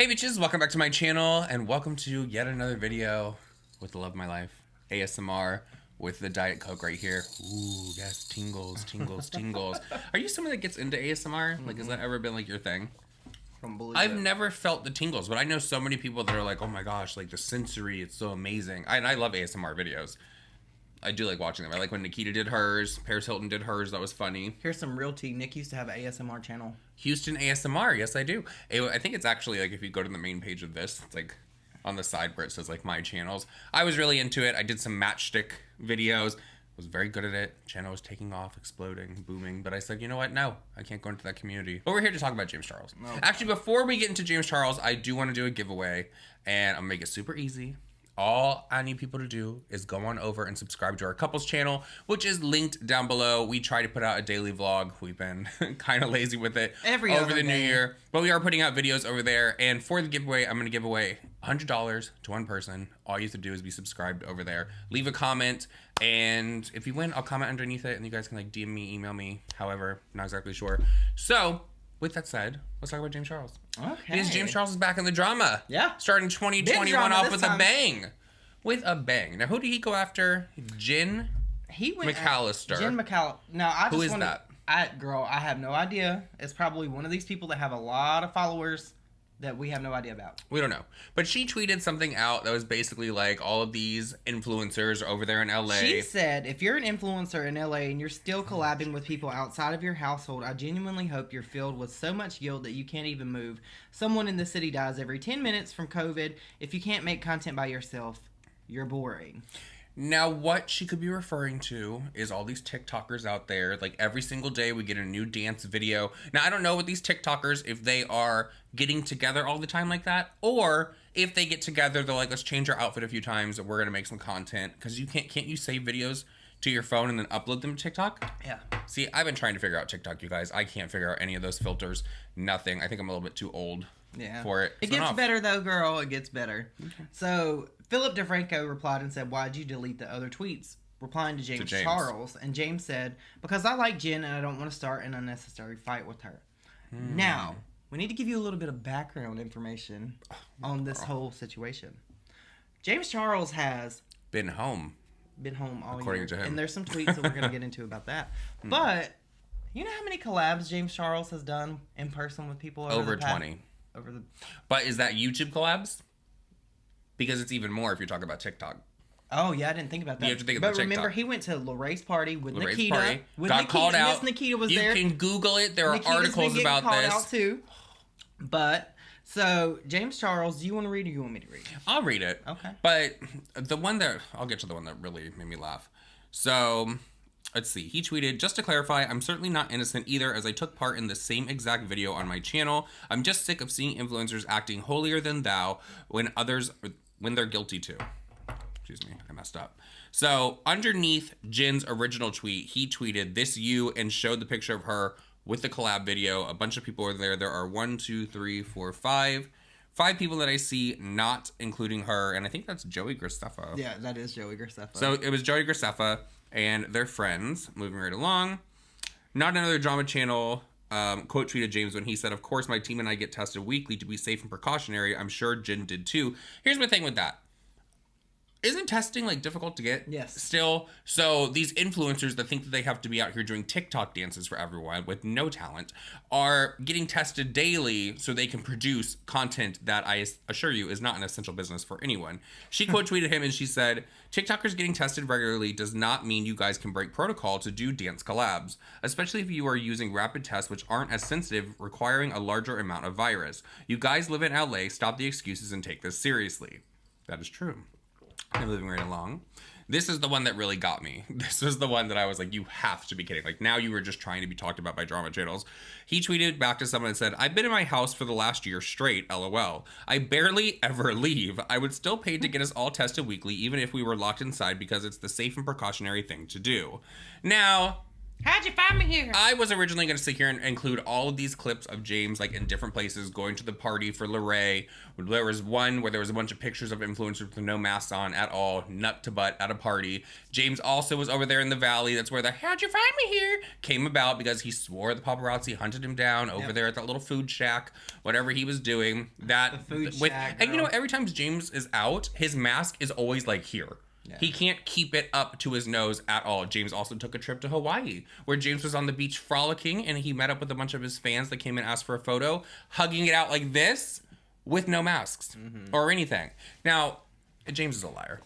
Hey bitches, welcome back to my channel and welcome to yet another video with the love of my life, ASMR with the Diet Coke right here. Ooh, yes, tingles, tingles, tingles. Are you someone that gets into ASMR? Like, has that ever been like your thing? I've never felt the tingles, but I know so many people that are like, oh my gosh, like the sensory, it's so amazing. And I love ASMR videos. I do like watching them. I like when Nikita did hers, Paris Hilton did hers, that was funny. Here's some real tea. Nick used to have an ASMR channel. Houston ASMR, yes I do. I think it's actually like if you go to the main page of this, it's like on the side where it says like my channels. I was really into it. I did some matchstick videos. Was very good at it. Channel was taking off, exploding, booming. But I said, you know what? No, I can't go into that community. But we're here to talk about James Charles. No. Actually, before we get into James Charles, I do want to do a giveaway. And I'm going to make it super easy. All I need people to do is go on over and subscribe to our couples channel, which is linked down below. We try to put out a daily vlog. We've been kind of lazy with it over the new year, but we are putting out videos over there. And for the giveaway, I'm going to give away $100 to one person. All you have to do is be subscribed over there. Leave a comment, and if you win, I'll comment underneath it, and you guys can like DM me, email me, however, not exactly sure. So, with that said, let's talk about James Charles. Okay. Because James Charles is back in the drama. Yeah. Starting 2021 off with a bang. With a bang. Now, who did he go after? Jen McAllister. Jen McAllister. No, I just Who is that? I have no idea. It's probably one of these people that have a lot of followers that we have no idea about. We don't know. But she tweeted something out that was basically like all of these influencers over there in LA. She said, if you're an influencer in LA and you're still collabing with people outside of your household, I genuinely hope you're filled with so much guilt that you can't even move. Someone in the city dies every 10 minutes from COVID. If you can't make content by yourself, you're boring. Now, what she could be referring to is all these TikTokers out there. Like, every single day we get a new dance video. Now, I don't know with these TikTokers if they are getting together all the time like that, or if they get together, they're like, let's change our outfit a few times and we're going to make some content. Because you can't you save videos to your phone and then upload them to TikTok? Yeah. See, I've been trying to figure out TikTok, you guys. I can't figure out any of those filters. Nothing. I think I'm a little bit too old for it. It gets better, though, girl. It gets better. Okay. So, Philip DeFranco replied and said, why'd you delete the other tweets? Replying to James Charles. And James said, because I like Jen and I don't want to start an unnecessary fight with her. Now, we need to give you a little bit of background information on this whole situation. James Charles has been home all according year. To him. And there's some tweets that we're going to get into about that. But you know how many collabs James Charles has done in person with people? Over 20. But is that YouTube collabs? Because it's even more if you're talking about TikTok. Oh, yeah, I didn't think about that. You have to think about TikTok. But remember, he went to Lorraine's party with Nikita. Party. Got called out. Miss Nikita was there. You can Google it. There are articles about this. Out too. But, so, James Charles, do you want to read or you want me to read? I'll read it. Okay. But I'll get to the one that really made me laugh. So, let's see. He tweeted, just to clarify, I'm certainly not innocent either, as I took part in the same exact video on my channel. I'm just sick of seeing influencers acting holier than thou when they're guilty too. Excuse me, I messed up. So, underneath Jen's original tweet, he tweeted this you and showed the picture of her with the collab video. A bunch of people are there. There are 5 people that I see, not including her, and I think that's Joey Graceffa. Yeah, that is Joey Graceffa. So, it was Joey Graceffa and their friends. Moving right along. Not another drama channel. Quote tweeted James when he said, of course, my team and I get tested weekly to be safe and precautionary. I'm sure Jen did too. Here's my thing with that. Isn't testing like difficult to get? Yes. Still, so these influencers that think that they have to be out here doing TikTok dances for everyone with no talent are getting tested daily so they can produce content that I assure you is not an essential business for anyone. She quote tweeted him and she said, TikTokers getting tested regularly does not mean you guys can break protocol to do dance collabs, especially if you are using rapid tests which aren't as sensitive, requiring a larger amount of virus. You guys live in LA, stop the excuses and take this seriously. That is true. I'm moving right along. This is the one that really got me. This is the one that I was like, you have to be kidding. Like, now you were just trying to be talked about by drama channels. He tweeted back to someone and said, I've been in my house for the last year straight, LOL. I barely ever leave. I would still pay to get us all tested weekly, even if we were locked inside, because it's the safe and precautionary thing to do. Now, How'd you find me here? I was originally going to sit here and include all of these clips of James, like, in different places, going to the party for Lorraine. There was one where there was a bunch of pictures of influencers with no masks on at all, nut to butt at a party. James also was over there in the valley. That's where the "how'd you find me here" came about, because he swore the paparazzi hunted him down over there at that little food shack, whatever he was doing. That The food shack, and, you know, every time James is out, his mask is always, like, here. Yeah. He can't keep it up to his nose at all. James also took a trip to Hawaii, where James was on the beach frolicking, and he met up with a bunch of his fans that came and asked for a photo, hugging it out like this with no masks or anything. Now, James is a liar.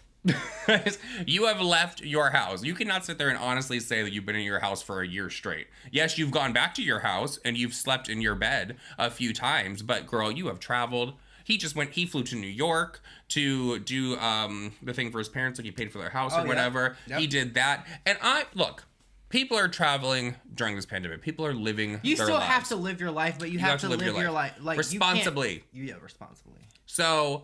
You have left your house. You cannot sit there and honestly say that you've been in your house for a year straight. Yes, you've gone back to your house and you've slept in your bed a few times, but girl, you have traveled. He flew to New York to do the thing for his parents, like he paid for their house or whatever. Yep. He did that. And look, people are traveling during this pandemic. People are living their lives. You still have to live your life, but you have to live your life. Like, responsibly. Responsibly. So,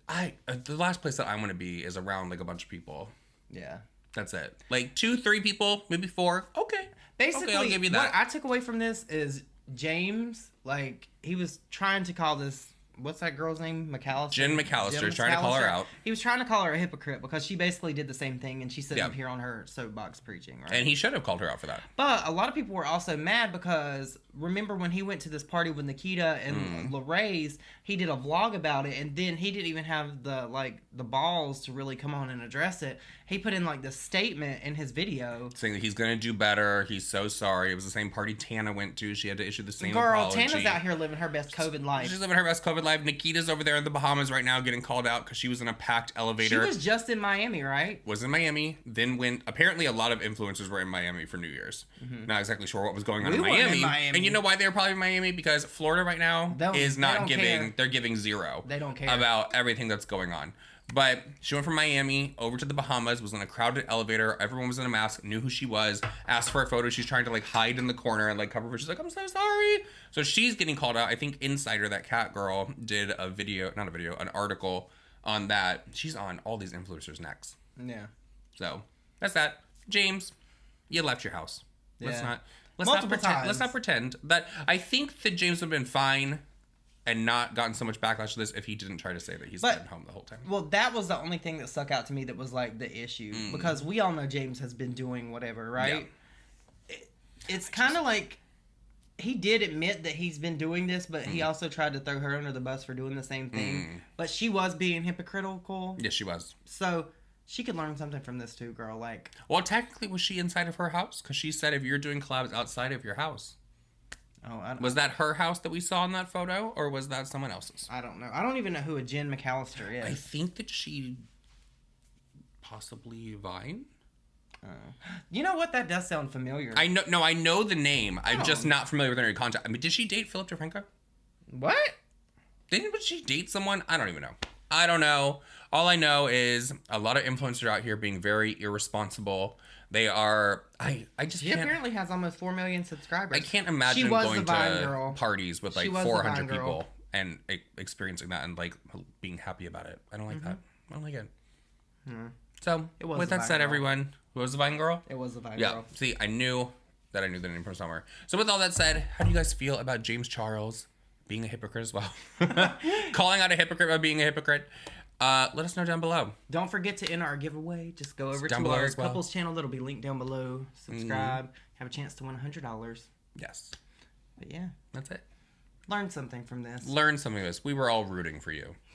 the last place that I want to be is around, like, a bunch of people. Yeah. That's it. Like, 2-3 people, maybe 4. Okay. Basically, I'll give you that. What I took away from this is James, like, he was trying to call this... What's that girl's name? McAllister? Jen McAllister. Trying to call her out. He was trying to call her a hypocrite because she basically did the same thing, and she sits up here on her soapbox preaching, right? And he should have called her out for that. But a lot of people were also mad because remember when he went to this party with Nikita and Lorraine's, he did a vlog about it, and then he didn't even have the balls to really come on and address it. He put in like this statement in his video saying that he's gonna do better. He's so sorry. It was the same party Tana went to. She had to issue the same apology. Tana's out here living her best COVID life. She's living her best COVID life. Nikita's over there in the Bahamas right now getting called out because she was in a packed elevator. She was just in Miami, right? Was in Miami. Then went. Apparently, a lot of influencers were in Miami for New Year's. Not exactly sure what was going on in Miami. And you know why they were probably in Miami? Because Florida right now is not giving. Care. They're giving zero. They don't care about everything that's going on. But she went from Miami over to the Bahamas, was in a crowded elevator. Everyone was in a mask, knew who she was, asked for a photo. She's trying to like hide in the corner and like cover her. She's like, I'm so sorry. So she's getting called out. I think Insider, that cat girl, did an article on that. She's on all these influencers' necks. Yeah. So that's that. James, you left your house. Yeah. Let's not pretend that. I think that James would have been fine and not gotten so much backlash to this if he didn't try to say that he's been home the whole time. Well, that was the only thing that stuck out to me that was like the issue. Because we all know James has been doing whatever, right? Yeah. It's kind of like he did admit that he's been doing this, but he also tried to throw her under the bus for doing the same thing. But she was being hypocritical. Yes, she was. So she could learn something from this too, girl. Like, well, technically, was she inside of her house? Because she said if you're doing collabs outside of your house. Oh, was that her house that we saw in that photo, or was that someone else's? I don't know. I don't even know who a Jen McAllister is. I think that she possibly Vine. You know what? That does sound familiar. I know. No, I know the name. I'm just not familiar with any contact. I mean, did she date Philip DeFranco? What? Didn't she date someone? I don't even know. I don't know. All I know is a lot of influencers out here being very irresponsible. They are. I just. She apparently has almost 4 million subscribers. I can't imagine going to parties with like 400 people and experiencing that and like being happy about it. I don't like that. I don't like it. So with that said, everyone, who was the Vine girl? It was the Vine girl. Yeah. See, I knew the name from somewhere. So with all that said, how do you guys feel about James Charles being a hypocrite as well? Calling out a hypocrite by being a hypocrite. Let us know down below. Don't forget to enter our giveaway. Just go over to our couples channel. That'll be linked down below. Subscribe. Have a chance to win $100. Yes. But yeah. That's it. Learn something from this. We were all rooting for you.